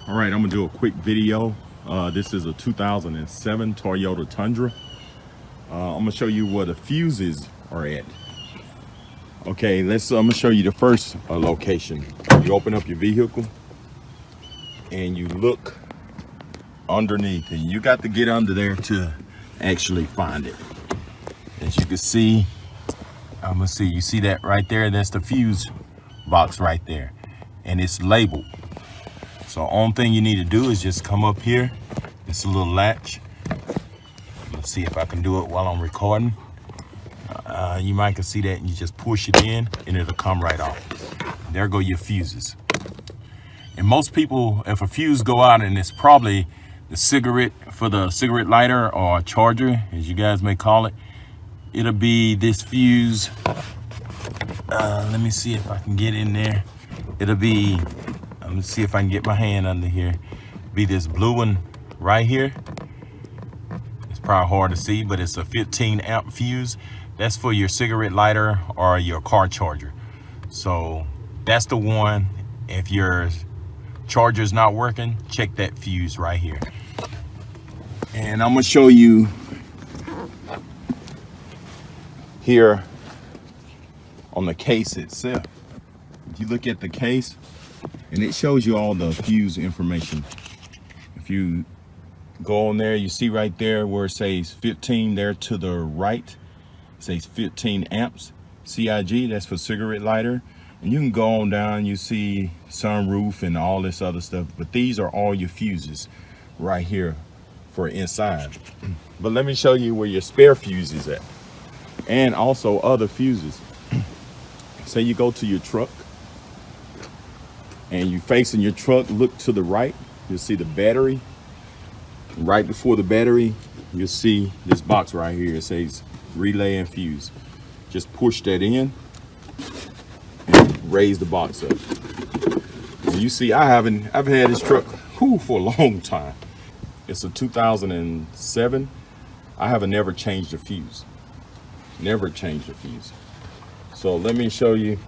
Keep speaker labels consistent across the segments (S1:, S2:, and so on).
S1: All right, I'm gonna do a quick video. This is a 2007 Toyota Tundra. I'm gonna show you where the fuses are at. Okay, I'm gonna show you the first location. You open up your vehicle and you look underneath, and you got to get under there to actually find it. As you can see, you see that right there? That's the fuse box right there, and it's labeled. So only thing you need to do is just come up here. It's a little latch. Let's see if I can do it while I'm recording. You might can see that, and you just push it in and it'll come right off. There go your fuses. And most people, if a fuse go out, and it's probably the cigarette lighter or charger, as you guys may call it, it'll be this fuse. Let me see if I can get in there. It'll be, let me see if I can get my hand under here. Be this blue one right here. It's probably hard to see, but it's a 15 amp fuse. That's for your cigarette lighter or your car charger. So that's the one. If your charger's not working, check that fuse right here. And I'm gonna show you here on the case itself. If you look at the case, and it shows you all the fuse information. If you go on there, you see right there where it says 15 there to the right, it says 15 amps CIG. That's for cigarette lighter. And you can go on down, you see sunroof and all this other stuff, but these are all your fuses right here for inside. But let me show you where your spare fuse is at, and also other fuses. Say you go to your truck and you facing your truck, look to the right, you'll see the battery. Right before the battery, you'll see this box right here. It says relay and fuse. Just push that in and raise the box up. And you see, I've had this truck for a long time. It's a 2007. I haven't never changed a fuse. Never changed a fuse. So let me show you.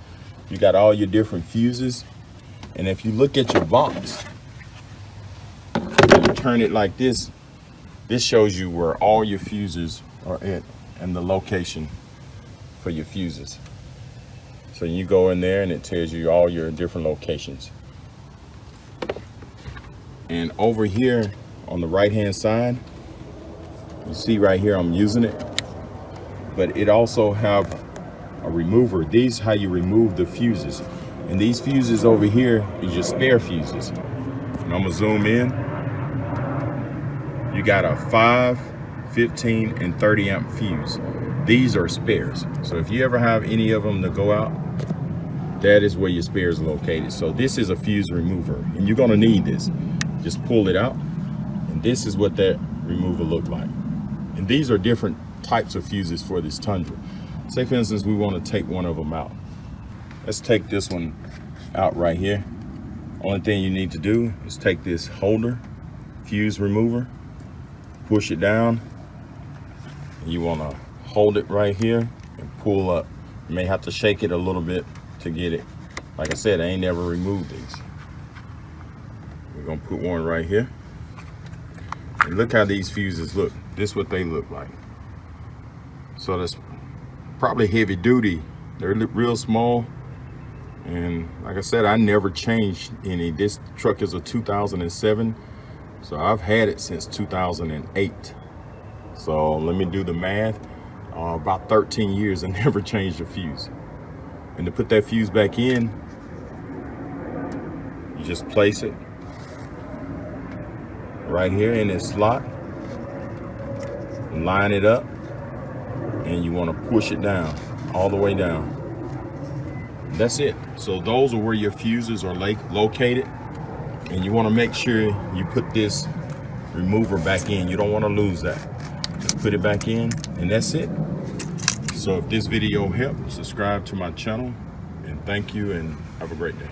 S1: You got all your different fuses. And if you look at your box, you turn it like this, this shows you where all your fuses are at and the location for your fuses. So you go in there and it tells you all your different locations. And over here on the right hand side, you see right here I'm using it, but it also have a remover. These how you remove the fuses. And these fuses over here is your spare fuses. And I'm gonna zoom in. You got a 5, 15, and 30 amp fuse. These are spares. So if you ever have any of them to go out, that is where your spares are located. So this is a fuse remover, and you're gonna need this. Just pull it out, and this is what that remover look like. And these are different types of fuses for this Tundra. Say for instance, we wanna take one of them out. Let's take this one out right here. Only thing you need to do is take this holder, fuse remover, push it down. You want to hold it right here and pull up. You may have to shake it a little bit to get it. Like I said, I ain't never removed these. We're gonna put one right here. And look how these fuses look. This is what they look like. So that's probably heavy duty. They're real small. And like I said, I never changed any. This truck is a 2007, so I've had it since 2008. So let me do the math. About 13 years and never changed a fuse. And to put that fuse back in, you just place it right here in this slot, line it up, and you want to push it down, all the way down. That's it. So those are where your fuses are located, and you want to make sure you put this remover back in. You don't want to lose that. Just put it back in, and that's it. So if this video helped, subscribe to my channel, and thank you, and have a great day.